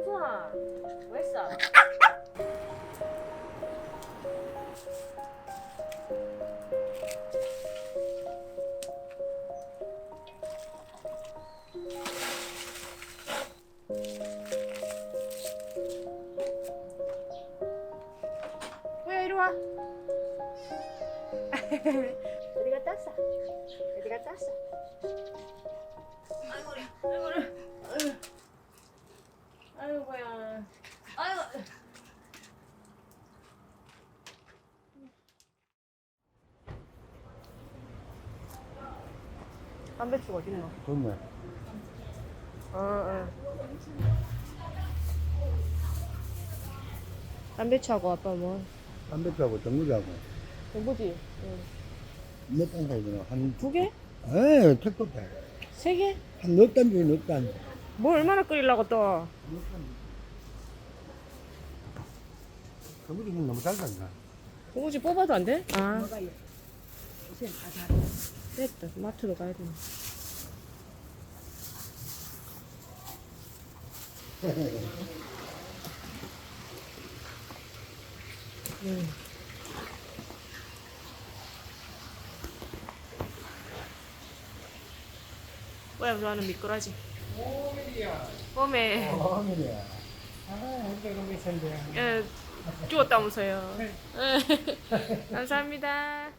수아, 왜 했어? 왜 이리 와? 어디 갔다 왔어? 어디 갔다 왔어? 아이고야, 아이고야, 아이고, 아이고야, 아이고. 담배추가 어딨노? 좋네. 어. 담배추하고 아빠 뭐? 담배하고 전구리하고 뭐지? 응. 몇 단 사이즈나 한 두 개? 에 택도다. 세 개? 한넉 단 중에 넉 단. 뭐 얼마나 끓이려고 또? 전구리는 너무 잘 간다. 고구지 뽑아도 안 돼? 아. 됐다. 마트로 가야 돼. 응. 뭐야, 좋아하는 미꾸라지. 봄에 어머니야. 아, 언제 거기 있었는데. 예, 주웠다면서요. 감사합니다.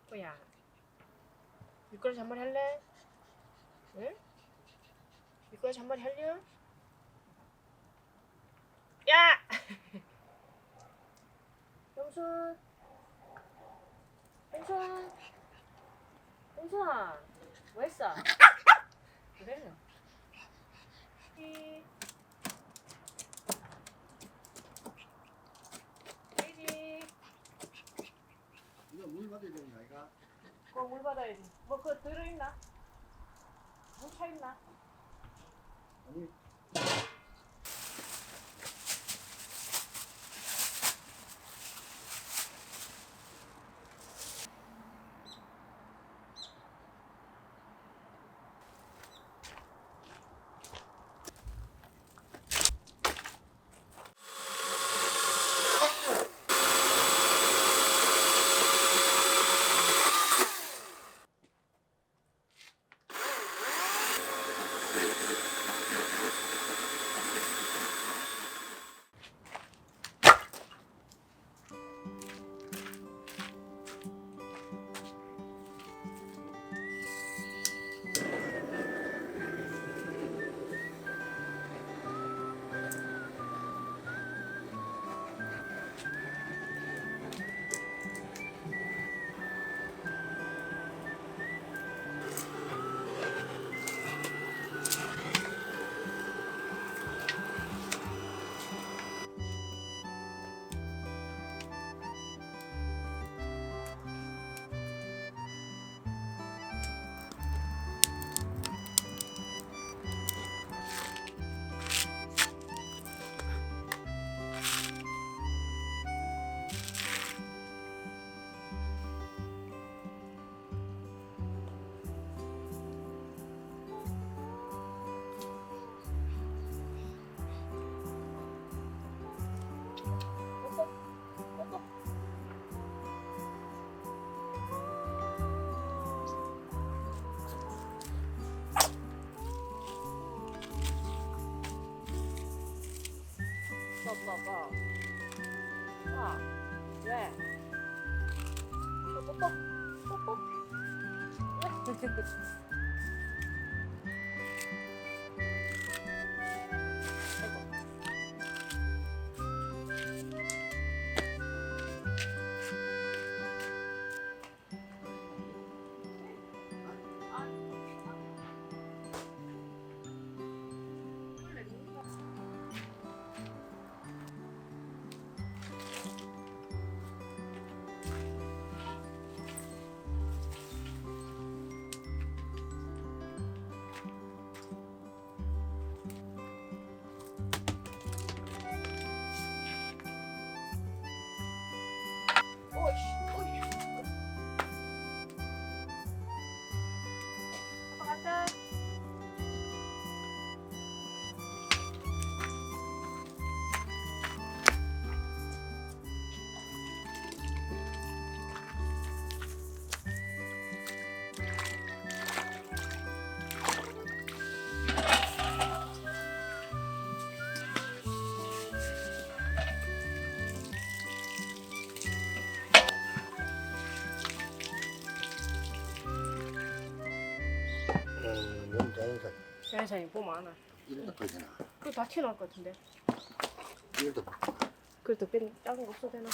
뭐야? 미꾸라지 한 마리 할래? 응? 미꾸라지 한 마리 할려? 야! 영순! 영순! 영순아! 뭐 했어? 그래? 이 이리 이거 물 받아야 되는 거 아이가? 그거 물 받아야지. 뭐 그거 들어있나? 물 차있나? 아니, 뽀뽀뽀. 아, 왜? 뽀뽀뽀. 뽀뽀. 괜찮아. 보면 알아. 이래도 되잖아. 그거 다 튀어나올 것 같은데. 이래도 그래도 뺀 작은 거 없어도 되나?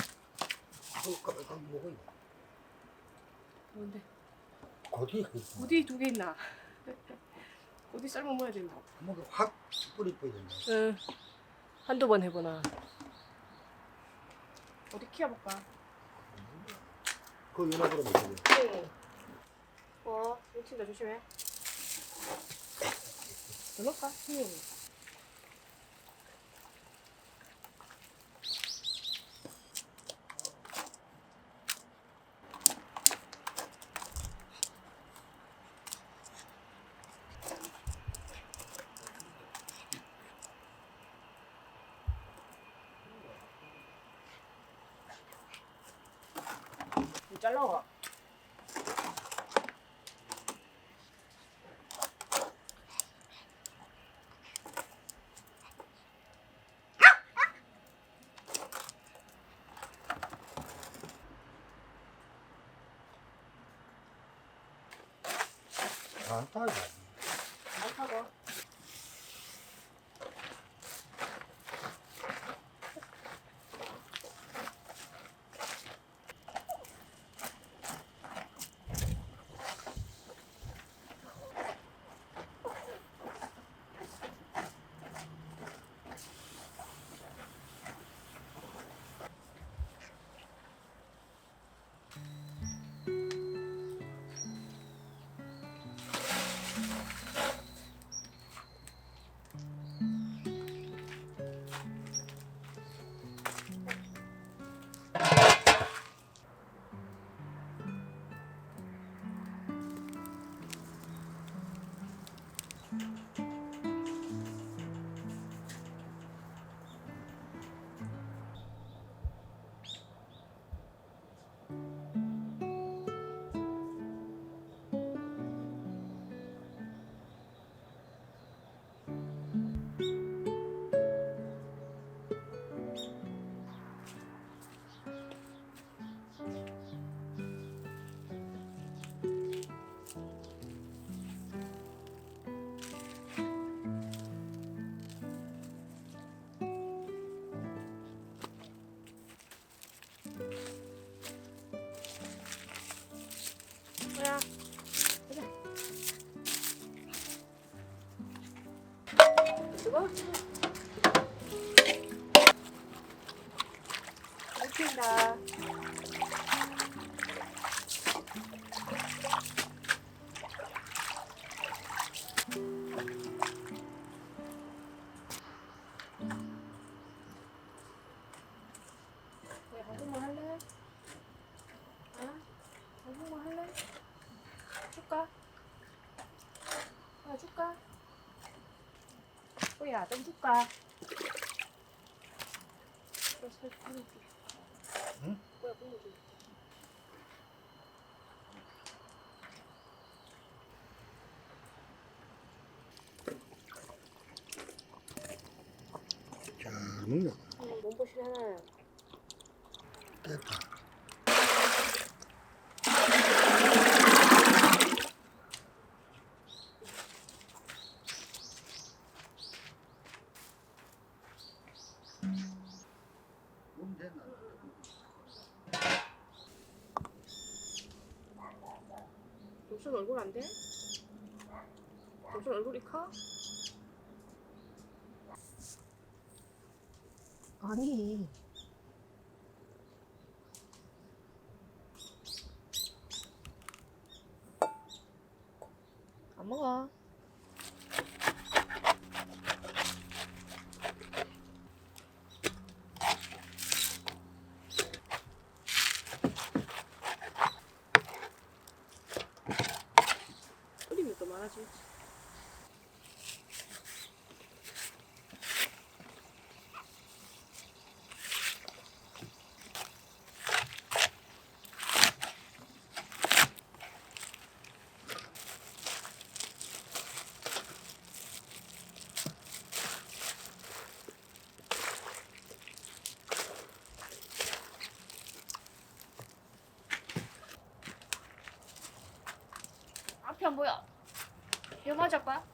그거 뭐고 있나? 뭔데? 어디 어디 두 개 있나? 어디 삶아 먹어야 되나? 뭐확 뿌리 뿌야 된다. 응. 한두 번 해보나. 어디 키워볼까? 그 연합으로 먹지. 응. 놓친다 조심해. 더 넣을까? 응. 잘라와. 안 타야 안 타고. 뭐야? 뜨거? 잘 튀긴다. 왜 한국말 할래? 어? 한국말 할래? 줄까? 줄까? 뭐야, 좀 줄까? 응? 뭐야, bul려줘. 잘 먹냐? 몸보신 하나. 됐다. 몸 됐나? 동순 얼굴 안 돼? 동순 얼굴이 커? 아니. 안 먹어. 끓이면 또 많아지지. 앞이 안 보여. 이거 맞을까?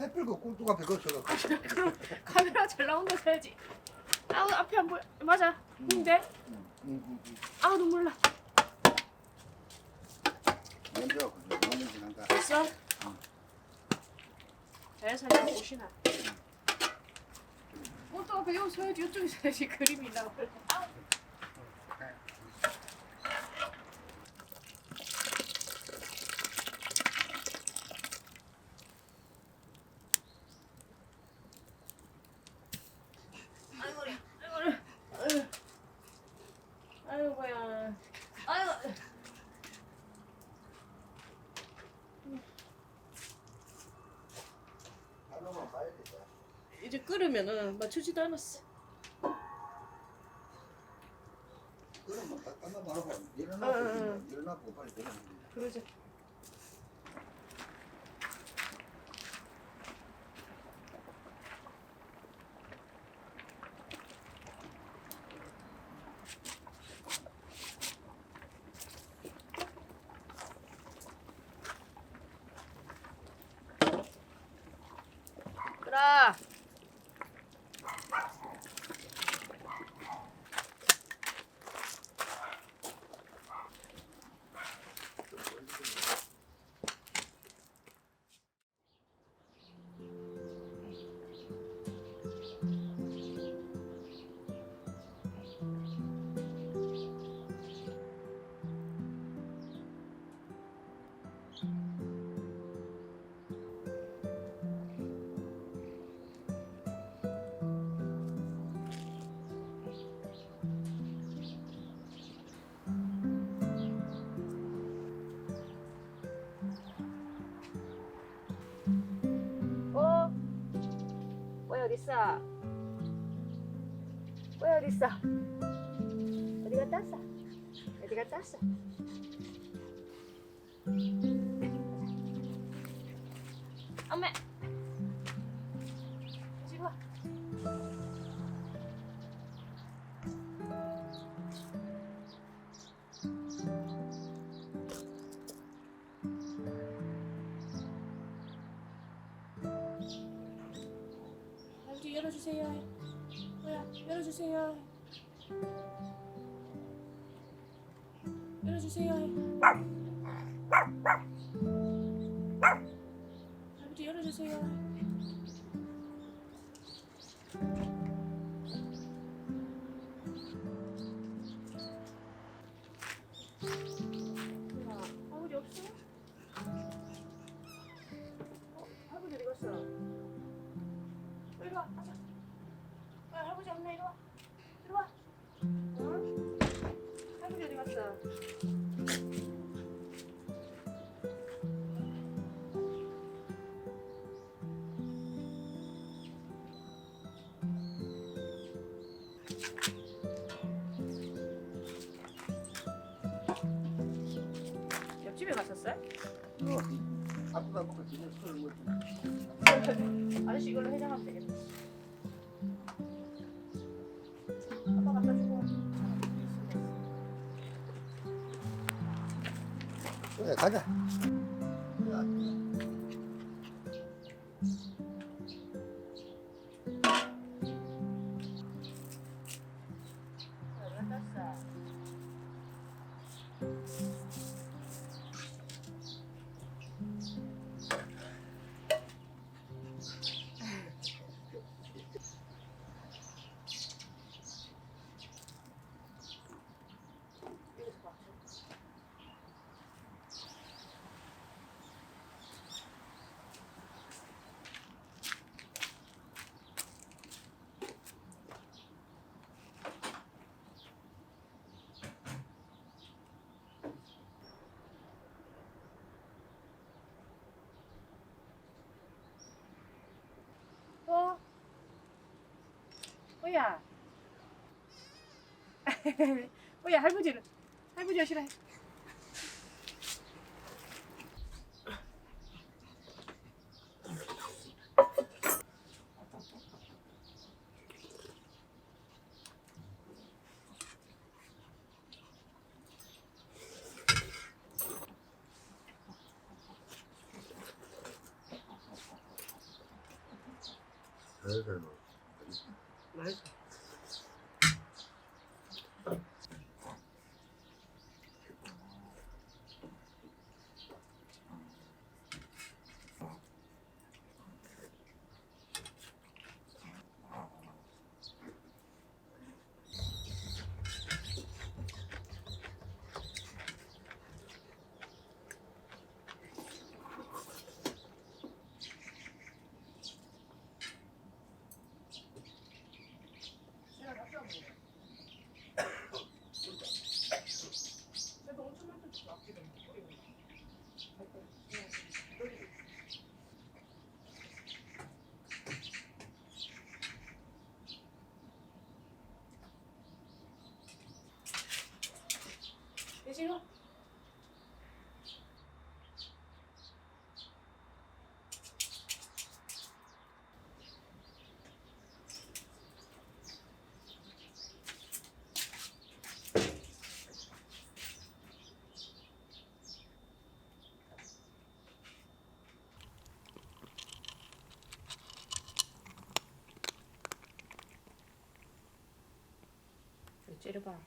햇불 그 꿀뚝 앞에 거쳐가. 그럼 카메라 잘 나온다 해야지. 아우 앞에 안 보여. 맞아. 근데 아우 눈물 나. 냄새가 그래. 너무 지난다. 됐어? 자연스럽게 오시나. 또 앞에 여기 서야지. 이쪽에 서야지. 그림이 나와. 아우. 아이고야. 아이고. 아이고야. 아이고. 한번만 봐야 되자. 이제 끓으면은 맞추지도 않았어. 그러면 딱 끝나 바로 봐. 응. 일어나고 빨리 되는 거지. 그러지. 끓어. 뽀이 어딨어? 뽀이 어딨어? 어디 갔다 왔어? 어디 갔다 왔어? 엄마! 이리 와. 아버지 열어주세요. 뭐야? 열어주세요. 열어주세요. 아버지 열어주세요. 아버지 없어? 할아버지 어디 갔어? 이리 와, 가자. 할아버지 없네, 이리 와. 이리 와. 응? 할아버지 어디 갔어? 옆집에 갔었어요? 아프다 먹고 지금 술을 먹지. 아저씨 이걸로 해장하면 되겠다. 아빠 갖다 주고. 그래 가자. 왜 땄어? 여기서 봐. 뭐야? 뭐야 할아버지 오시라. 살살 먹어. 맛있어. 지금 찌르봐.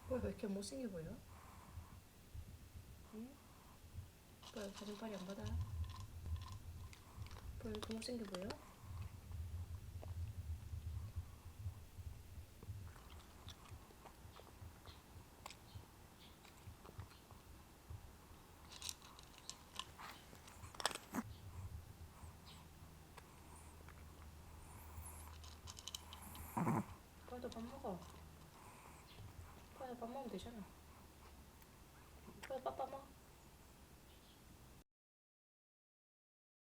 왜 이렇게 못생겨 보여? 응? 왜 가슴팔이 안 받아? 왜 이렇게 못생겨 보여? 빨리 밥 먹어. 빨리 밥 먹으면 되잖아. 빨리 밥 먹어.